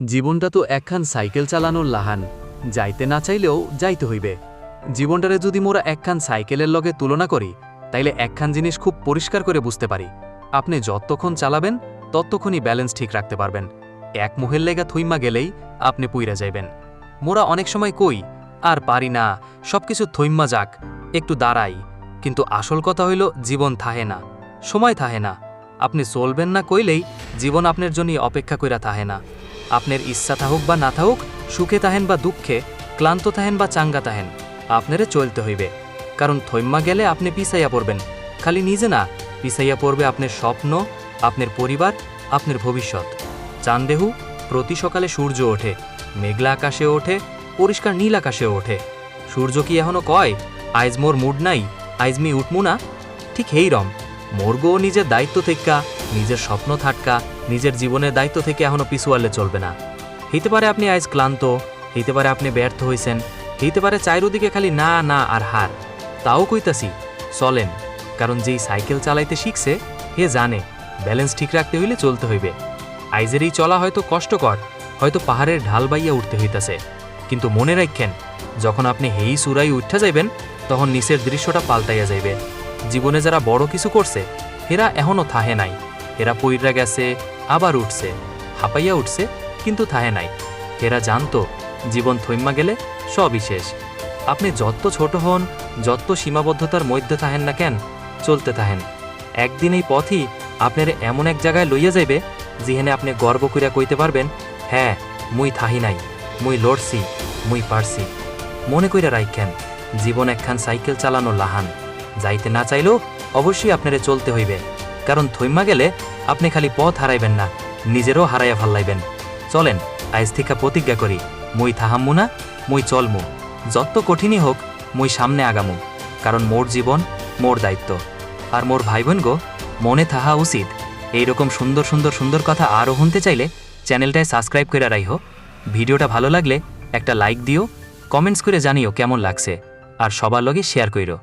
জীবনটা তো একখান সাইকেল চালানোর লাহান, যাইতে না চাইলেও যাইতে হইবে। জীবনটারে যদি মোরা একখান সাইকেলের লগে তুলনা করি, তাইলে একখান জিনিস খুব পরিষ্কার করে বুঝতে পারি, আপনি যতক্ষণ চালাবেন ততক্ষণই ব্যালেন্স ঠিক রাখতে পারবেন। এক মুহের লেগা থুইমা গেলেই আপনি পুইরা যাইবেন। মোরা অনেক সময় কই আর পারি না, সবকিছু থইম্মা যাক, একটু দাঁড়াই। কিন্তু আসল কথা হইল জীবন থাহে না, সময় থাহে না। আপনি চলবেন না কইলেই জীবন আপনার জন্য অপেক্ষা কইরা থাহে না। আপনার ইচ্ছা থাকুক বা না থাকুক, সুখে তাহেন বা দুঃখে, ক্লান্ত তাহেন বা চাঙ্গা তাহেন, আপনারে চলতে হইবে। কারণ থইম্মা গেলে আপনি পিছাইয়া পড়বেন। খালি নিজে না, পিছাইয়া পড়বে আপনার স্বপ্ন, আপনার পরিবার, আপনার ভবিষ্যৎ। চান্দেহু প্রতি সকালে সূর্য ওঠে, মেঘলা আকাশে ওঠে, পরিষ্কার নীল আকাশে ওঠে। সূর্য কি এখনো কয় আইজ মোর মুড নাই, আইজ মি উঠমু না? ঠিক হেইরম মোরগও নিজের দায়িত্ব থেকে, নিজের স্বপ্ন থাটকা, নিজের জীবনের দায়িত্ব থেকে এখনো পিছুয়ালে চলবে না। হইতে পারে আপনি আজ ক্লান্ত, হইতে পারে আপনি ব্যর্থ হয়েছেন, হইতে পারে চাইরোদিকে খালি না না আর হার। তাও কইতাছি চলেন, কারণ যেই সাইকেল চালাইতে শিখছে হে জানে ব্যালেন্স ঠিক রাখতে হইলে চলতে হইবে। আইজের এই চলা হয়তো কষ্টকর, হয়তো পাহাড়ের ঢাল বাইয়া উঠতে হইতাছে, কিন্তু মনে রাখেন যখন আপনি হেই চূড়াই উঠা যাইবেন তখন নিচের দৃশ্যটা পাল্টাইয়া যাইবে। জীবনে যারা বড় কিছু করছে এরা এখনও থাহে নাই, এরা পইরা গেছে, আবার উঠছে, হাঁপাইয়া উঠছে, কিন্তু থাহে নাই। এরা জানতো জীবন থইম্মা গেলে সবই শেষ। আপনি যত ছোট হন, যত সীমাবদ্ধতার মধ্যে থাহেন না কেন, চলতে থাহেন। একদিন এই পথই আপনার এমন এক জায়গায় লইয়া যাইবে যেখানে আপনি গর্ব কইরা কইতে পারবেন, হ্যাঁ মুই থাহি নাই, মুই লড়ছি, মুই পারছি। মনে কইরা রাইখেন জীবন একখান সাইকেল চালানো লাহান, যাইতে না চাইলেও অবশ্যই আপনারে চলতে হইবে। কারণ থইম্মা গেলে আপনি খালি পথ হারাইবেন না, নিজেরও হারাইয়া ফাল্লাইবেন। চলেন আইজ থেকে প্রতিজ্ঞা করি, মুই থাহাম্মু না, মুই চলমু। যত কঠিনই হোক মুই সামনে আগামু, কারণ মোর জীবন মোর দায়িত্ব। আর মোর ভাই বোন গো, মনে থাহা উচিত এইরকম সুন্দর সুন্দর সুন্দর কথা আরও শুনতে চাইলে চ্যানেলটায় সাবস্ক্রাইব করে রাইহো। ভিডিওটা ভালো লাগলে একটা লাইক দিও, কমেন্টস করে জানিও কেমন লাগছে, আর সবার লগে শেয়ার কইরো।